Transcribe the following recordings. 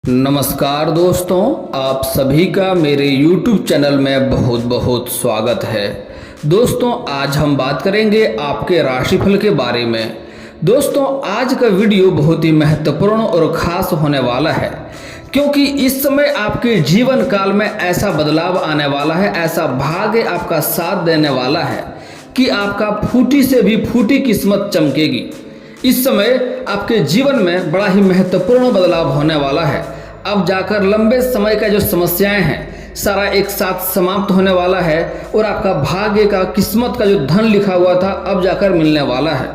नमस्कार दोस्तों, आप सभी का मेरे YouTube चैनल में बहुत बहुत स्वागत है। दोस्तों, आज हम बात करेंगे आपके राशिफल के बारे में। दोस्तों, आज का वीडियो बहुत ही महत्वपूर्ण और ख़ास होने वाला है, क्योंकि इस समय आपके जीवन काल में ऐसा बदलाव आने वाला है, ऐसा भाग्य आपका साथ देने वाला है कि आपका फूटी से भी फूटी किस्मत चमकेगी। इस समय आपके जीवन में बड़ा ही महत्वपूर्ण बदलाव होने वाला है। अब जाकर लंबे समय का जो समस्याएं हैं सारा एक साथ समाप्त होने वाला है और आपका भाग्य का, किस्मत का जो धन लिखा हुआ था अब जाकर मिलने वाला है।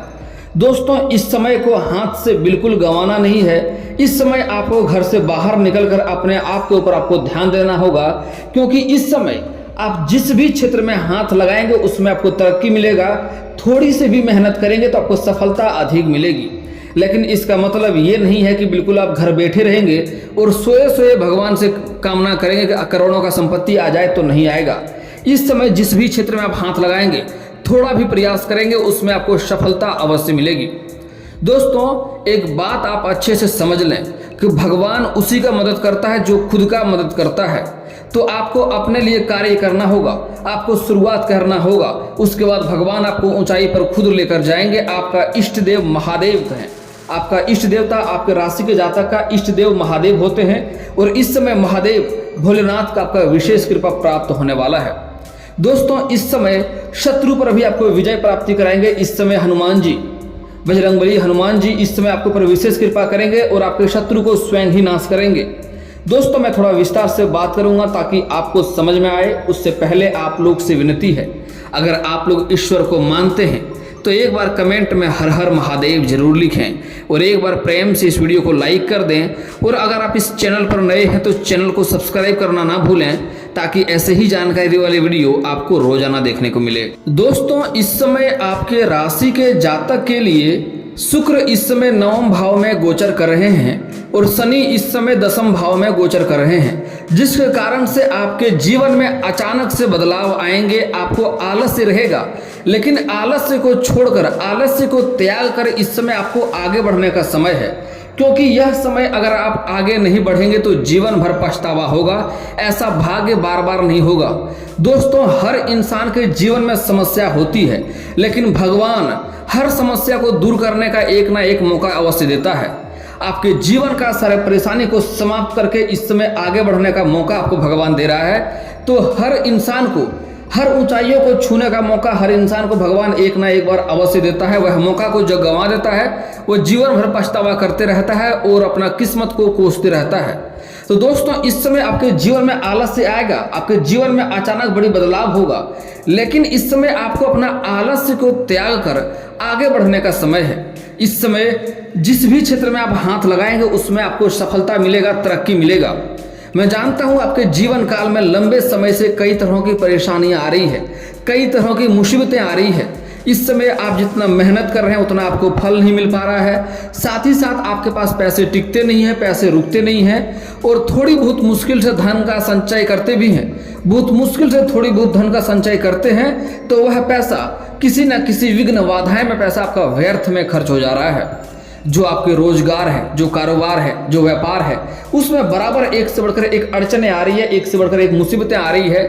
दोस्तों, इस समय को हाथ से बिल्कुल गंवाना नहीं है। इस समय आपको घर से बाहर निकलकर अपने आप के ऊपर आपको ध्यान देना होगा, क्योंकि इस समय आप जिस भी क्षेत्र में हाथ लगाएंगे उसमें आपको तरक्की मिलेगा। थोड़ी सी भी मेहनत करेंगे तो आपको सफलता अधिक मिलेगी। लेकिन इसका मतलब ये नहीं है कि बिल्कुल आप घर बैठे रहेंगे और सोए सोए भगवान से कामना करेंगे कि करोड़ों का संपत्ति आ जाए, तो नहीं आएगा। इस समय जिस भी क्षेत्र में आप हाथ लगाएंगे, थोड़ा भी प्रयास करेंगे, उसमें आपको सफलता अवश्य मिलेगी। दोस्तों, एक बात आप अच्छे से समझ लें कि भगवान उसी का मदद करता है जो खुद का मदद करता है। तो आपको अपने लिए कार्य करना होगा, आपको शुरुआत करना होगा, उसके बाद भगवान आपको ऊंचाई पर खुद लेकर जाएंगे। आपका इष्ट देव महादेव हैं। आपका इष्ट देवता आपके राशि के जातक का इष्ट देव महादेव होते हैं और इस समय महादेव भोलेनाथ का आपका विशेष कृपा प्राप्त होने वाला है। दोस्तों, इस समय शत्रु पर भी आपको विजय प्राप्ति कराएंगे। इस समय हनुमान जी, बजरंगबली हनुमान जी इस समय आपके ऊपर विशेष कृपा करेंगे और आपके शत्रु को स्वयं ही नाश करेंगे। दोस्तों, मैं थोड़ा विस्तार से बात करूंगा ताकि आपको समझ में आए। उससे पहले आप लोग से विनती है, अगर आप लोग ईश्वर को मानते हैं तो एक बार कमेंट में हर हर महादेव जरूर लिखें और एक बार प्रेम से इस वीडियो को लाइक कर दें। और अगर आप इस चैनल पर नए हैं तो चैनल को सब्सक्राइब करना ना भूलें, ताकि ऐसे ही जानकारी वाले वीडियो आपको रोजाना देखने को मिले। दोस्तों, इस समय आपके राशि के जातक के लिए शुक्र इस समय 9वें भाव में गोचर कर रहे हैं और शनि इस समय 10वें भाव में गोचर कर रहे हैं, जिसके कारण से आपके जीवन में अचानक से बदलाव आएंगे। आपको आलस्य रहेगा, लेकिन आलस्य को छोड़कर, आलस्य को त्याग कर इस समय आपको आगे बढ़ने का समय है, क्योंकि यह समय अगर आप आगे नहीं बढ़ेंगे तो जीवन भर पछतावा होगा। ऐसा भाग्य बार बार नहीं होगा। दोस्तों, हर इंसान के जीवन में समस्या होती है, लेकिन भगवान हर समस्या को दूर करने का एक ना एक मौका अवश्य देता है। आपके जीवन का सारे परेशानी को समाप्त करके इस समय आगे बढ़ने का मौका आपको भगवान दे रहा है। तो हर इंसान को, हर ऊंचाइयों को छूने का मौका हर इंसान को भगवान एक ना एक बार अवश्य देता है। वह मौका को जो गंवा देता है वो जीवन भर पछतावा करते रहता है और अपना किस्मत को कोसते रहता है। तो दोस्तों, इस समय आपके जीवन में आलस्य आएगा, आपके जीवन में अचानक बड़ी बदलाव होगा, लेकिन इस समय आपको अपना आलस्य को त्याग कर आगे बढ़ने का समय है। इस समय जिस भी क्षेत्र में आप हाथ लगाएंगे उसमें आपको सफलता मिलेगा, तरक्की मिलेगा। मैं जानता हूं आपके जीवन काल में लंबे समय से कई तरह की परेशानियां आ रही है, कई तरह की मुसीबतें आ रही है। इस समय आप जितना मेहनत कर रहे हैं उतना आपको फल नहीं मिल पा रहा है। साथ ही साथ आपके पास पैसे टिकते नहीं हैं, पैसे रुकते नहीं हैं और थोड़ी बहुत मुश्किल से धन का संचय करते भी हैं। बहुत मुश्किल से थोड़ी बहुत धन का संचय करते हैं तो वह पैसा किसी न किसी विघ्न, बाधाएं में पैसा आपका व्यर्थ में खर्च हो जा रहा है। जो आपके रोजगार है, जो कारोबार है, जो व्यापार है, उसमें बराबर एक से बढ़कर एक अड़चने आ रही है, एक से बढ़कर एक मुसीबतें आ रही है।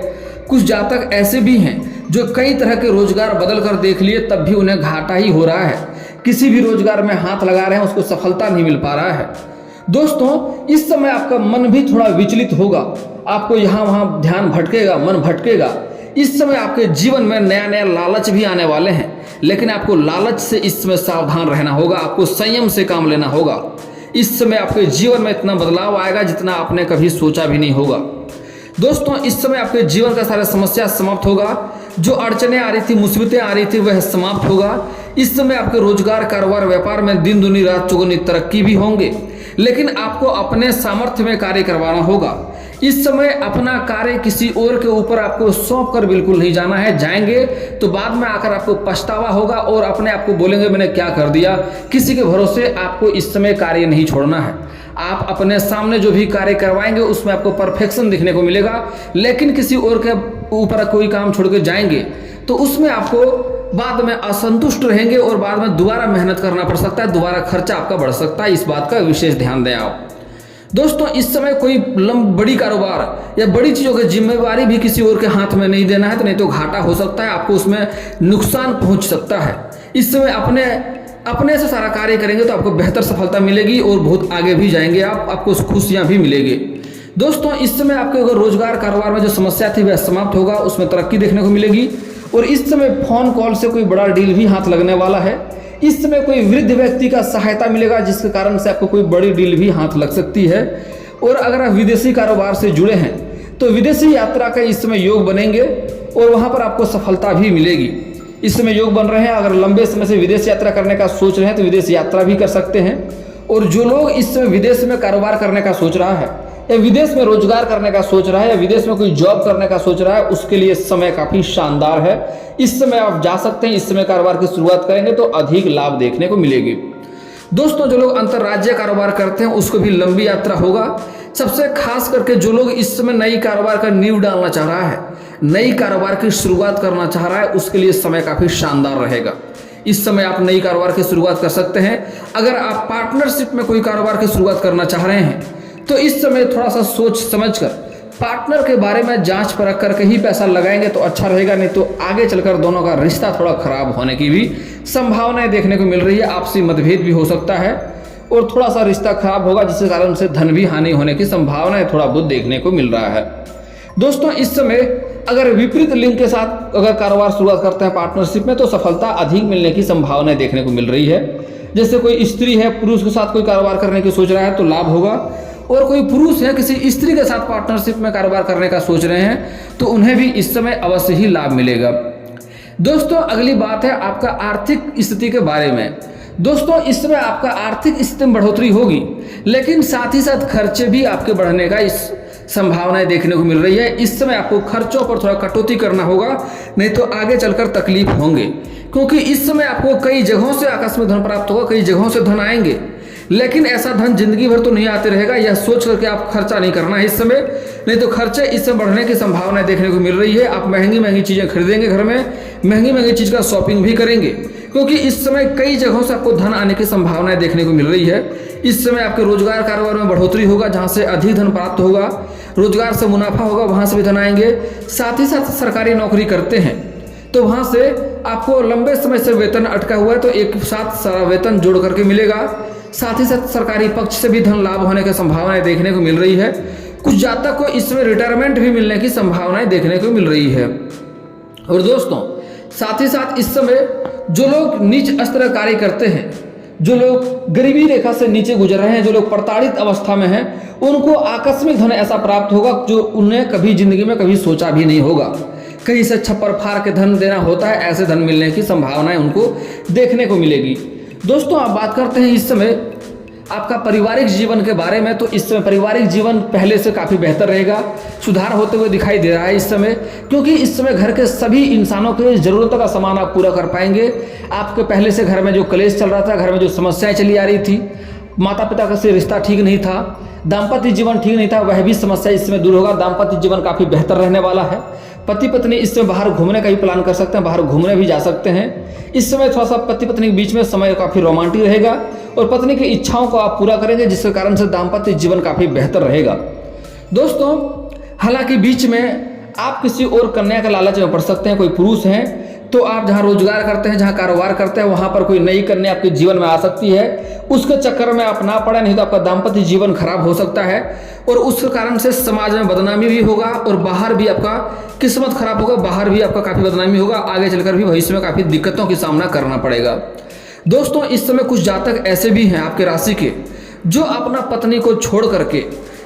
कुछ जातक ऐसे भी हैं जो कई तरह के रोजगार बदल कर देख लिए तब भी उन्हें घाटा ही हो रहा है। किसी भी रोजगार में हाथ लगा रहे हैं उसको सफलता नहीं मिल पा रहा है। दोस्तों, इस समय आपका मन भी थोड़ा विचलित होगा, आपको यहाँ वहाँ ध्यान भटकेगा, मन भटकेगा। इस समय आपके जीवन में नया नया लालच भी आने वाले हैं, लेकिन आपको लालच से इस समय सावधान रहना होगा, आपको संयम से काम लेना होगा। इस समय आपके जीवन में इतना बदलाव आएगा जितना आपने कभी सोचा भी नहीं होगा। दोस्तों, इस समय आपके जीवन का सारा समस्या समाप्त होगा। जो अड़चने आ रही थी, मुसीबतें आ रही थी, वह समाप्त होगा। इस समय आपके रोजगार, कारोबार, व्यापार में दिन दुनी रात चौगुनी तरक्की भी होंगे, लेकिन आपको अपने सामर्थ्य में कार्य करवाना होगा। इस समय अपना कार्य किसी और के ऊपर आपको सौंप कर बिल्कुल नहीं जाना है। जाएंगे तो बाद में आकर आपको पछतावा होगा और अपने आप को बोलेंगे मैंने क्या कर दिया। किसी के भरोसे आपको इस समय कार्य नहीं छोड़ना है। आप अपने सामने जो भी कार्य करवाएंगे उसमें आपको परफेक्शन दिखने को मिलेगा, लेकिन किसी और के ऊपर कोई काम छोड़ के जाएंगे तो उसमें आपको बाद में असंतुष्ट रहेंगे और बाद में दोबारा मेहनत करना पड़ सकता है, दोबारा खर्चा आपका बढ़ सकता है। इस बात का विशेष ध्यान दें आप। दोस्तों इस समय कोई बड़ी कारोबार या बड़ी चीज़ों की जिम्मेवारी भी किसी और के हाथ में नहीं देना है, तो नहीं तो घाटा हो सकता है, आपको उसमें नुकसान पहुंच सकता है। इस समय अपने से सारा कार्य करेंगे तो आपको बेहतर सफलता मिलेगी और बहुत आगे भी जाएंगे आपको खुशियाँ भी मिलेगी। दोस्तों इस समय आपके अगर रोजगार कारोबार में जो समस्या थी वह समाप्त होगा, उसमें तरक्की देखने को मिलेगी। और इस समय फोन कॉल से कोई बड़ा डील भी हाथ लगने वाला है। इस समय कोई वृद्ध व्यक्ति का सहायता मिलेगा, जिसके कारण से आपको कोई बड़ी डील भी हाथ लग सकती है। और अगर आप विदेशी कारोबार से जुड़े हैं तो विदेशी यात्रा का इस समय योग बनेंगे और वहां पर आपको सफलता भी मिलेगी। इस समय योग बन रहे हैं, अगर लंबे समय से विदेश यात्रा करने का सोच रहे हैं तो विदेश यात्रा भी कर सकते हैं। और जो लोग इस समय विदेश में कारोबार करने का सोच रहा है या विदेश में रोजगार करने का सोच रहा है या विदेश में कोई जॉब करने का सोच रहा है, उसके लिए समय काफी शानदार है। इस समय आप जा सकते हैं, इस समय कारोबार की शुरुआत करेंगे तो अधिक लाभ देखने को मिलेगी। दोस्तों जो लोग अंतर्राज्यीय कारोबार करते हैं उसको भी लंबी यात्रा होगा। सबसे खास करके जो लोग इस समय नई कारोबार का नींव डालना चाह रहा है, नई कारोबार की शुरुआत करना चाह रहा है, उसके लिए समय काफी शानदार रहेगा। इस समय आप नई कारोबार की शुरुआत कर सकते हैं। अगर आप पार्टनरशिप में कोई कारोबार की शुरुआत करना चाह रहे हैं तो इस समय थोड़ा सा सोच समझकर पार्टनर के बारे में जांच परख करके ही पैसा लगाएंगे तो अच्छा रहेगा, नहीं तो आगे चलकर दोनों का रिश्ता थोड़ा खराब होने की भी संभावनाएं देखने को मिल रही है। आपसी मतभेद भी हो सकता है और थोड़ा सा रिश्ता खराब होगा, जिसके कारण से धन भी हानि होने की संभावनाएं थोड़ा बहुत देखने को मिल रहा है। दोस्तों इस समय अगर विपरीत लिंग के साथ अगर कारोबार शुरुआत करते हैं पार्टनरशिप में तो सफलता अधिक मिलने की संभावनाएं देखने को मिल रही है। जैसे कोई स्त्री है, पुरुष के साथ कोई कारोबार करने की सोच रहा है तो लाभ होगा, और कोई पुरुष है किसी स्त्री के साथ पार्टनरशिप में कारोबार करने का सोच रहे हैं तो उन्हें भी इस समय अवश्य ही लाभ मिलेगा। दोस्तों अगली बात है आपका आर्थिक स्थिति के बारे में। दोस्तों इस समय आपका आर्थिक स्थिति में बढ़ोतरी होगी, लेकिन साथ ही साथ खर्चे भी आपके बढ़ने का इस संभावनाएं देखने को मिल रही है। इस समय आपको खर्चों पर थोड़ा कटौती करना होगा, नहीं तो आगे चलकर तकलीफ होंगे, क्योंकि इस समय आपको कई जगहों से आकस्मिक धन प्राप्त होगा, कई जगहों से धन आएंगे, लेकिन ऐसा धन जिंदगी भर तो नहीं आते रहेगा। यह सोच करके आप खर्चा नहीं करना है इस समय, नहीं तो खर्चे इस समय बढ़ने की संभावनाएं देखने को मिल रही है। आप महंगी महंगी चीजें खरीदेंगे, घर में महंगी महंगी चीज का शॉपिंग भी करेंगे, क्योंकि इस समय कई जगहों से आपको धन आने की संभावनाएं देखने को मिल रही है। इस समय आपके रोजगार कारोबार में बढ़ोतरी होगा, जहां से अधिक धन प्राप्त होगा, रोजगार से मुनाफा होगा, वहां से भी धन आएंगे। साथ ही साथ सरकारी नौकरी करते हैं तो वहां से आपको लंबे समय से वेतन अटका हुआ है तो एक साथ सारा वेतन जोड़ करके मिलेगा। साथ ही साथ सरकारी पक्ष से भी धन लाभ होने की संभावनाएं देखने को मिल रही है। कुछ जातक को इस समय रिटायरमेंट भी मिलने की संभावनाएं देखने को मिल रही है। और दोस्तों साथ ही साथ इस समय जो लोग नीच स्तर कार्य करते हैं, जो लोग गरीबी रेखा से नीचे गुजर रहे हैं, जो लोग प्रताड़ित अवस्था में हैं, उनको आकस्मिक धन ऐसा प्राप्त होगा जो उन्हें कभी जिंदगी में कभी सोचा भी नहीं होगा। कहीं से छप्पर फाड़ के धन देना होता है, ऐसे धन मिलने की संभावनाएं उनको देखने को मिलेगी। दोस्तों आप बात करते हैं इस समय आपका पारिवारिक जीवन के बारे में, तो इस समय पारिवारिक जीवन पहले से काफ़ी बेहतर रहेगा, सुधार होते हुए दिखाई दे रहा है इस समय, क्योंकि इस समय घर के सभी इंसानों के ज़रूरतों का सामान आप पूरा कर पाएंगे। आपके पहले से घर में जो कलेश चल रहा था, घर में जो समस्याएं चली आ रही थी, माता पिता का से रिश्ता ठीक नहीं था, दाम्पत्य जीवन ठीक नहीं था, वह भी समस्या इस समय दूर होगा। दाम्पत्य जीवन काफ़ी बेहतर रहने वाला है। पति पत्नी इस समय बाहर घूमने का भी प्लान कर सकते हैं, बाहर घूमने भी जा सकते हैं। इस समय थोड़ा सा पति पत्नी के बीच में समय काफ़ी रोमांटिक रहेगा और पत्नी की इच्छाओं को आप पूरा करेंगे, जिसके कारण से दाम्पत्य जीवन काफ़ी बेहतर रहेगा। दोस्तों हालांकि बीच में आप किसी और कन्या के लालच में पड़ सकते हैं। कोई पुरुष हैं तो आप जहां रोजगार करते हैं, जहां कारोबार करते हैं, वहां पर कोई नई कन्या आपके जीवन में आ सकती है। उसके चक्कर में आप ना पड़े, नहीं तो आपका दाम्पत्य जीवन खराब हो सकता है और उस कारण से समाज में बदनामी भी होगा और बाहर भी आपका किस्मत खराब होगा, बाहर भी आपका काफ़ी बदनामी होगा। आगे चलकर भी भविष्य में काफ़ी दिक्कतों की सामना करना पड़ेगा। दोस्तों इस समय कुछ जातक ऐसे भी हैं आपके राशि के, जो अपना पत्नी को छोड़ करके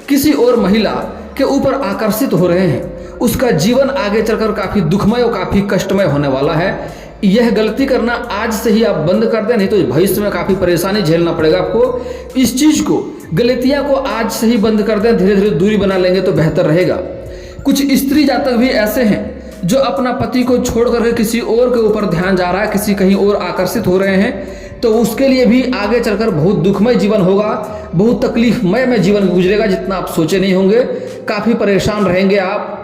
किसी और महिला के ऊपर आकर्षित हो रहे हैं। उसका जीवन आगे चलकर काफ़ी दुखमय और काफ़ी कष्टमय होने वाला है। यह गलती करना आज से ही आप बंद कर दें, नहीं तो भविष्य में काफ़ी परेशानी झेलना पड़ेगा आपको। इस चीज़ को, गलतियां को आज से ही बंद कर दें, धीरे धीरे दूरी बना लेंगे तो बेहतर रहेगा। कुछ स्त्री जातक भी ऐसे हैं जो अपना पति को छोड़ करके किसी और के ऊपर ध्यान जा रहा है, किसी कहीं और आकर्षित हो रहे हैं, तो उसके लिए भी आगे चलकर बहुत दुखमय जीवन होगा, बहुत तकलीफमय में जीवन गुजरेगा, जितना आप सोचे नहीं होंगे। काफ़ी परेशान रहेंगे आप,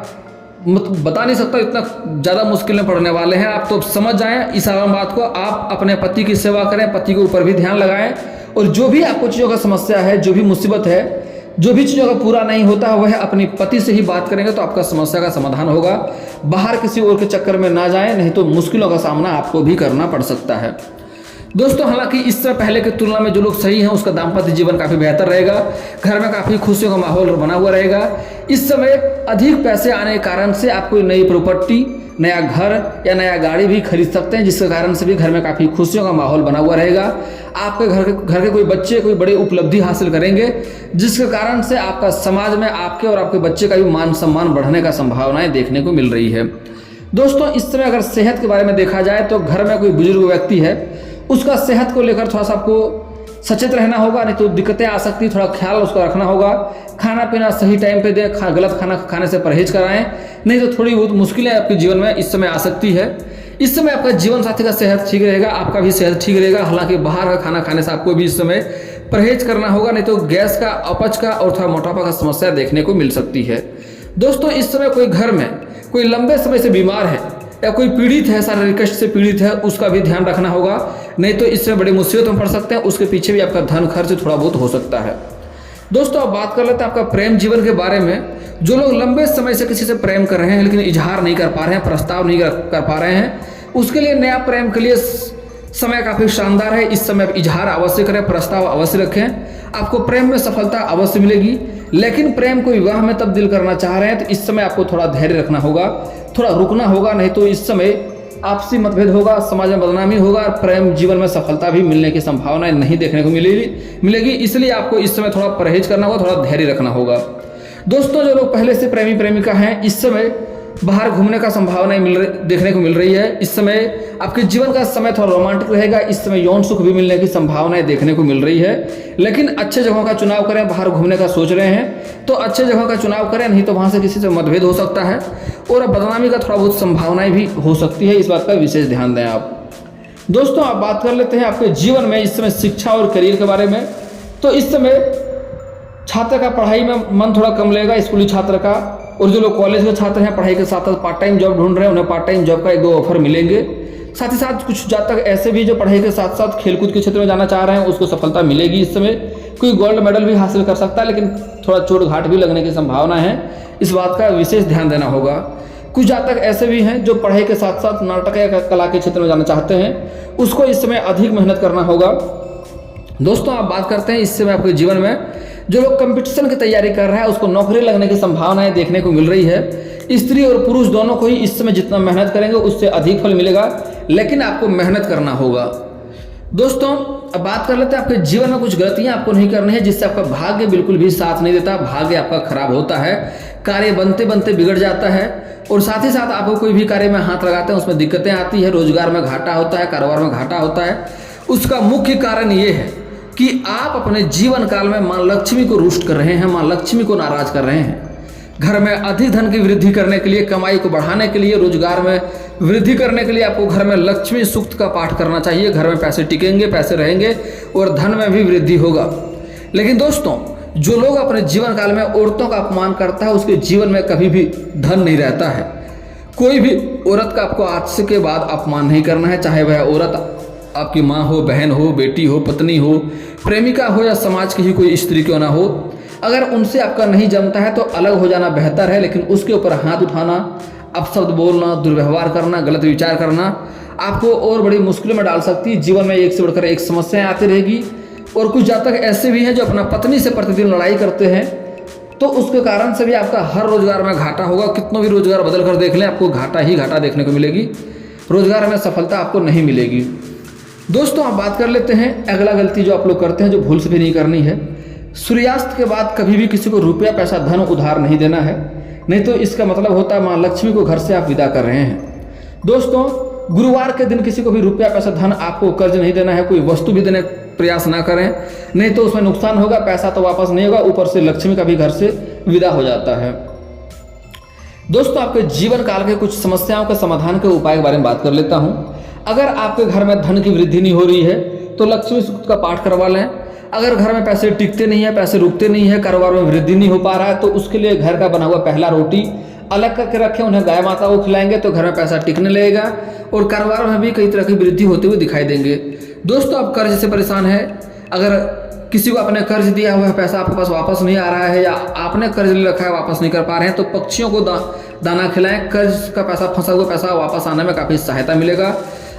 बता नहीं सकता, इतना ज़्यादा मुश्किल में पड़ने वाले हैं आप। तो समझ जाएं इस बात को। आप अपने पति की सेवा करें, पति के ऊपर भी ध्यान लगाएं और जो भी आपको चीज़ों का समस्या है, जो भी मुसीबत है, जो भी चीज़ों का पूरा नहीं होता वह अपनी पति से ही बात करेंगे तो आपका समस्या का समाधान होगा। बाहर किसी और के चक्कर में ना जाएं, नहीं तो मुश्किलों का सामना आपको भी करना पड़ सकता है। दोस्तों हालांकि इससे पहले की तुलना में जो लोग सही हैं उसका दाम्पत्य जीवन काफ़ी बेहतर रहेगा, घर में काफ़ी खुशियों का माहौल बना हुआ रहेगा। इस समय अधिक पैसे आने के कारण से आप कोई नई प्रॉपर्टी, नया घर या नया गाड़ी भी खरीद सकते हैं, जिसके कारण से भी घर में काफ़ी खुशियों का माहौल बना हुआ रहेगा। आपके घर के कोई बच्चे कोई बड़ी उपलब्धि हासिल करेंगे, जिसके कारण से आपका समाज में आपके और आपके बच्चे का भी मान सम्मान बढ़ने का संभावनाएं देखने को मिल रही है। दोस्तों इस समय अगर सेहत के बारे में देखा जाए तो घर में कोई बुजुर्ग व्यक्ति है, उसका सेहत को लेकर थोड़ा सा आपको सचेत रहना होगा, नहीं तो दिक्कतें आ सकती है, थोड़ा ख्याल उसका रखना होगा। खाना पीना सही टाइम पे दें, गलत खाना खाने से परहेज कराएं, नहीं तो थोड़ी बहुत मुश्किलें आपके जीवन में इस समय आ सकती है। इस समय आपका जीवन साथी का सेहत ठीक रहेगा, आपका भी सेहत ठीक रहेगा। हालांकि बाहर का खाना खाने से आपको भी इस समय परहेज करना होगा, नहीं तो गैस का, अपच का और थोड़ा मोटापा का समस्या देखने को मिल सकती है। दोस्तों इस समय कोई घर में कोई लंबे समय से बीमार है या कोई पीड़ित है, शारीरिक कष्ट से पीड़ित है, उसका भी ध्यान रखना होगा, नहीं तो इसमें बड़ी मुसीबत में पड़ सकते हैं। उसके पीछे भी आपका धन खर्च थोड़ा बहुत हो सकता है। दोस्तों अब बात कर लेते हैं आपका प्रेम जीवन के बारे में। जो लोग लंबे समय से किसी से प्रेम कर रहे हैं लेकिन इजहार नहीं कर पा रहे हैं, प्रस्ताव नहीं कर पा रहे हैं, उसके लिए नया प्रेम के लिए समय काफ़ी शानदार है। इस समय इजहार अवश्य करें, प्रस्ताव अवश्य रखें, आपको प्रेम में सफलता अवश्य मिलेगी। लेकिन प्रेम को विवाह में तब्दील करना चाह रहे हैं तो इस समय आपको थोड़ा धैर्य रखना होगा, थोड़ा रुकना होगा, नहीं तो इस समय आपसी मतभेद होगा, समाज में बदनामी होगा और प्रेम जीवन में सफलता भी मिलने की संभावनाएं नहीं देखने को मिलेगी। इसलिए आपको इस समय थोड़ा परहेज करना होगा, थोड़ा धैर्य रखना होगा। दोस्तों जो लोग पहले से प्रेमी प्रेमिका हैं, इस समय बाहर घूमने का संभावनाएं देखने को मिल रही है। इस समय आपके जीवन का समय थोड़ा रोमांटिक रहेगा, इस समय यौन सुख भी मिलने की संभावनाएं देखने को मिल रही है। लेकिन अच्छे जगहों का चुनाव करें, बाहर घूमने का सोच रहे हैं तो अच्छे जगहों का चुनाव करें, नहीं तो वहां से किसी से मतभेद हो सकता है और बदनामी का थोड़ा बहुत संभावनाएं भी हो सकती है। इस बात का विशेष ध्यान दें आप। दोस्तों आप बात कर लेते हैं आपके जीवन में इस समय शिक्षा और करियर के बारे में। तो इस समय छात्र का पढ़ाई में मन थोड़ा कम लगेगा, स्कूली छात्र का, और जो लोग कॉलेज के छात्र हैं पढ़ाई के साथ साथ पार्ट टाइम जॉब ढूंढ रहे हैं, उन्हें पार्ट टाइम जॉब का 1-2 ऑफर मिलेंगे। साथ ही साथ कुछ जातक ऐसे भी जो पढ़ाई के साथ साथ खेलकूद के क्षेत्र में जाना चाह रहे हैं, उसको सफलता मिलेगी। इस समय कोई गोल्ड मेडल भी हासिल कर सकता है, लेकिन थोड़ा चोट घाट भी लगने की संभावना है, इस बात का विशेष ध्यान देना होगा। कुछ जातक ऐसे भी हैं जो पढ़ाई के साथ साथ नाटक या कला के क्षेत्र में जाना चाहते हैं, उसको इस समय अधिक मेहनत करना होगा। दोस्तों आप बात करते हैं इस समय आपके जीवन में जो लोग कंपटीशन की तैयारी कर रहा है, उसको नौकरी लगने की संभावनाएं देखने को मिल रही है। स्त्री और पुरुष दोनों को ही इस समय जितना मेहनत करेंगे उससे अधिक फल मिलेगा, लेकिन आपको मेहनत करना होगा। दोस्तों अब बात कर लेते हैं आपके जीवन में कुछ गलतियां आपको नहीं करनी है, जिससे आपका भाग्य बिल्कुल भी साथ नहीं देता, भाग्य आपका खराब होता है, कार्य बनते बनते बिगड़ जाता है और साथ ही साथ आपको कोई भी कार्य में हाथ लगाते हैं उसमें दिक्कतें आती है, रोजगार में घाटा होता है, कारोबार में घाटा होता है। उसका मुख्य कारण ये है कि आप अपने जीवन काल में मां लक्ष्मी को रुष्ट कर रहे हैं, मां लक्ष्मी को नाराज कर रहे हैं। घर में अधिक धन की वृद्धि करने के लिए, कमाई को बढ़ाने के लिए, रोजगार में वृद्धि करने के लिए आपको घर में लक्ष्मी सूक्त का पाठ करना चाहिए। घर में पैसे टिकेंगे, पैसे रहेंगे और धन में भी वृद्धि होगा। लेकिन दोस्तों जो लोग अपने जीवन काल में औरतों का अपमान करता है, उसके जीवन में कभी भी धन नहीं रहता है। कोई भी औरत का आपको आज के बाद अपमान नहीं करना है, चाहे वह औरत आपकी माँ हो, बहन हो, बेटी हो, पत्नी हो, प्रेमिका हो या समाज की ही कोई स्त्री क्यों ना हो। अगर उनसे आपका नहीं जमता है तो अलग हो जाना बेहतर है, लेकिन उसके ऊपर हाथ उठाना, अपशब्द बोलना, दुर्व्यवहार करना, गलत विचार करना आपको और बड़ी मुश्किलों में डाल सकती है। जीवन में एक से बढ़कर एक समस्याएं आती रहेगी। और कुछ जातक ऐसे भी हैं जो अपना पत्नी से प्रतिदिन लड़ाई करते हैं, तो उसके कारण से भी आपका हर रोजगार में घाटा होगा। कितना भी रोजगार बदल कर देख लें, आपको घाटा ही घाटा देखने को मिलेगी, रोजगार में सफलता आपको नहीं मिलेगी। दोस्तों आप बात कर लेते हैं अगला गलती जो आप लोग करते हैं, जो भूल से भी नहीं करनी है। सूर्यास्त के बाद कभी भी किसी को रुपया पैसा धन उधार नहीं देना है, नहीं तो इसका मतलब होता है माँ लक्ष्मी को घर से आप विदा कर रहे हैं। दोस्तों गुरुवार के दिन किसी को भी रुपया पैसा धन आपको कर्ज नहीं देना है, कोई वस्तु भी देने प्रयास ना करें, नहीं तो उसमें नुकसान होगा, पैसा तो वापस नहीं होगा, ऊपर से लक्ष्मी का भी घर से विदा हो जाता है। दोस्तों आपके जीवन काल के कुछ समस्याओं के समाधान के उपाय के बारे में बात कर लेता हूँ। अगर आपके घर में धन की वृद्धि नहीं हो रही है तो लक्ष्मी सूक्त का पाठ करवा लें। अगर घर में पैसे टिकते नहीं है, पैसे रुकते नहीं है, कारोबार में वृद्धि नहीं हो पा रहा है, तो उसके लिए घर का बना हुआ पहला रोटी अलग करके रखें, उन्हें गाय माता को खिलाएंगे तो घर में पैसा टिकने लगेगा और कारोबार में भी कई तरह की वृद्धि होते हुए दिखाई देंगे। दोस्तों आप कर्ज से परेशान हैं, अगर किसी को आपने कर्ज दिया हुआ है, पैसा आपके पास वापस नहीं आ रहा है, या आपने कर्ज ले रखा है वापस नहीं कर पा रहे हैं, तो पक्षियों को दाना खिलाएं। कर्ज का पैसा, फंसा हुआ पैसा वापस आने में काफ़ी सहायता मिलेगा।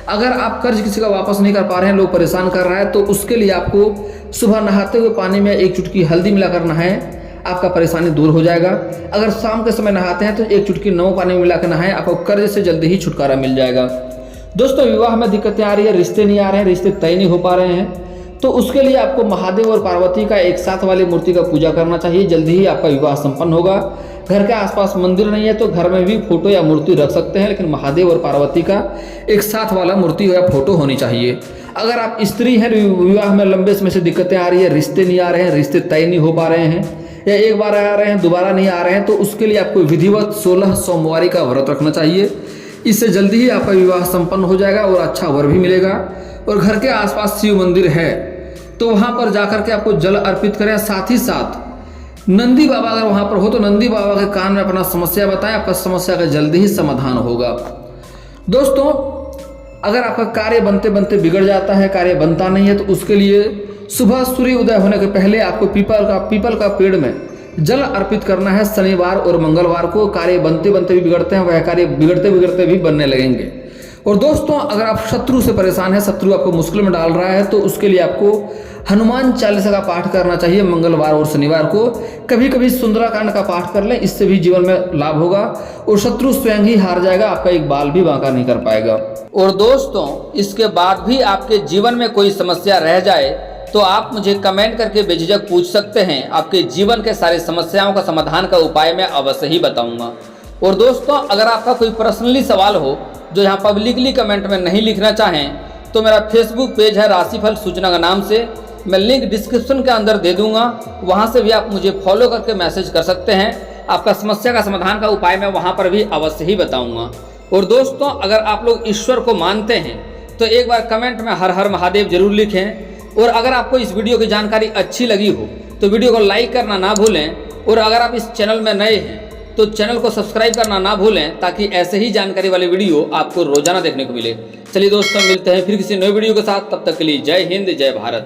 अगर आप कर्ज किसी का वापस नहीं कर पा रहे हैं, लोग परेशान कर रहा है, तो उसके लिए आपको सुबह नहाते हुए पानी में 1 चुटकी हल्दी मिलाकर नहाएं, आपका परेशानी दूर हो जाएगा। अगर शाम के समय नहाते हैं तो 1 चुटकी नमक पानी में मिलाकर नहाएं, आपको कर्ज से जल्दी ही छुटकारा मिल जाएगा। दोस्तों, विवाह में दिक्कतें आ रही है, रिश्ते नहीं आ रहे हैं, रिश्ते तय नहीं हो पा रहे हैं, तो उसके लिए आपको महादेव और पार्वती का एक साथ वाली मूर्ति का पूजा करना चाहिए। जल्दी ही आपका विवाह संपन्न होगा। घर के आसपास मंदिर नहीं है तो घर में भी फोटो या मूर्ति रख सकते हैं, लेकिन महादेव और पार्वती का एक साथ वाला मूर्ति या फोटो होनी चाहिए। अगर आप स्त्री हैं, विवाह में लंबे समय से दिक्कतें आ रही है, रिश्ते नहीं आ रहे हैं, रिश्ते तय नहीं हो पा रहे हैं, या एक बार आ रहे हैं दोबारा नहीं आ रहे हैं, तो उसके लिए आपको विधिवत 16 सोमवारी का व्रत रखना चाहिए। इससे जल्दी ही आपका विवाह संपन्न हो जाएगा और अच्छा वर भी मिलेगा। और घर के आसपास शिव मंदिर है तो वहाँ पर जाकर के आपको जल अर्पित करें। साथ ही साथ नंदी बाबा अगर वहाँ पर हो तो नंदी बाबा के कान में अपना समस्या बताएं, आपका समस्या का जल्दी ही समाधान होगा। दोस्तों, अगर आपका कार्य बनते बनते बिगड़ जाता है, कार्य बनता नहीं है, तो उसके लिए सुबह सूर्य उदय होने के पहले आपको पीपल का पेड़ में जल अर्पित करना है। शनिवार और मंगलवार को कार्य बनते बनते भी बिगड़ते हैं, वह कार्य बिगड़ते बिगड़ते भी बनने लगेंगे। और दोस्तों, अगर आप शत्रु से परेशान हैं, शत्रु आपको मुश्किल में डाल रहा है, तो उसके लिए आपको हनुमान चालीसा का पाठ करना चाहिए मंगलवार और शनिवार को। कभी कभी सुंदराकांड का पाठ कर लें, इससे भी जीवन में लाभ होगा और शत्रु स्वयं ही हार जाएगा, आपका एक बाल भी बांका नहीं कर पाएगा। और दोस्तों, इसके बाद भी आपके जीवन में कोई समस्या रह जाए तो आप मुझे कमेंट करके बेझिझक पूछ सकते हैं। आपके जीवन के सारे समस्याओं का समाधान का उपाय मैं अवश्य ही बताऊंगा। और दोस्तों, अगर आपका कोई पर्सनली सवाल हो जो यहाँ पब्लिकली कमेंट में नहीं लिखना चाहें, तो मेरा फेसबुक पेज है राशिफल सूचना का नाम से, मैं लिंक डिस्क्रिप्शन के अंदर दे दूंगा, वहाँ से भी आप मुझे फॉलो करके मैसेज कर सकते हैं। आपका समस्या का समाधान का उपाय मैं वहाँ पर भी अवश्य ही बताऊँगा। और दोस्तों, अगर आप लोग ईश्वर को मानते हैं तो एक बार कमेंट में हर हर महादेव जरूर लिखें। और अगर आपको इस वीडियो की जानकारी अच्छी लगी हो तो वीडियो को लाइक करना ना भूलें। और अगर आप इस चैनल में नए हैं तो चैनल को सब्सक्राइब करना ना भूलें, ताकि ऐसे ही जानकारी वाले वीडियो आपको रोजाना देखने को मिले। चलिए दोस्तों, मिलते हैं फिर किसी नए वीडियो के साथ। तब तक के लिए जय हिंद, जय भारत।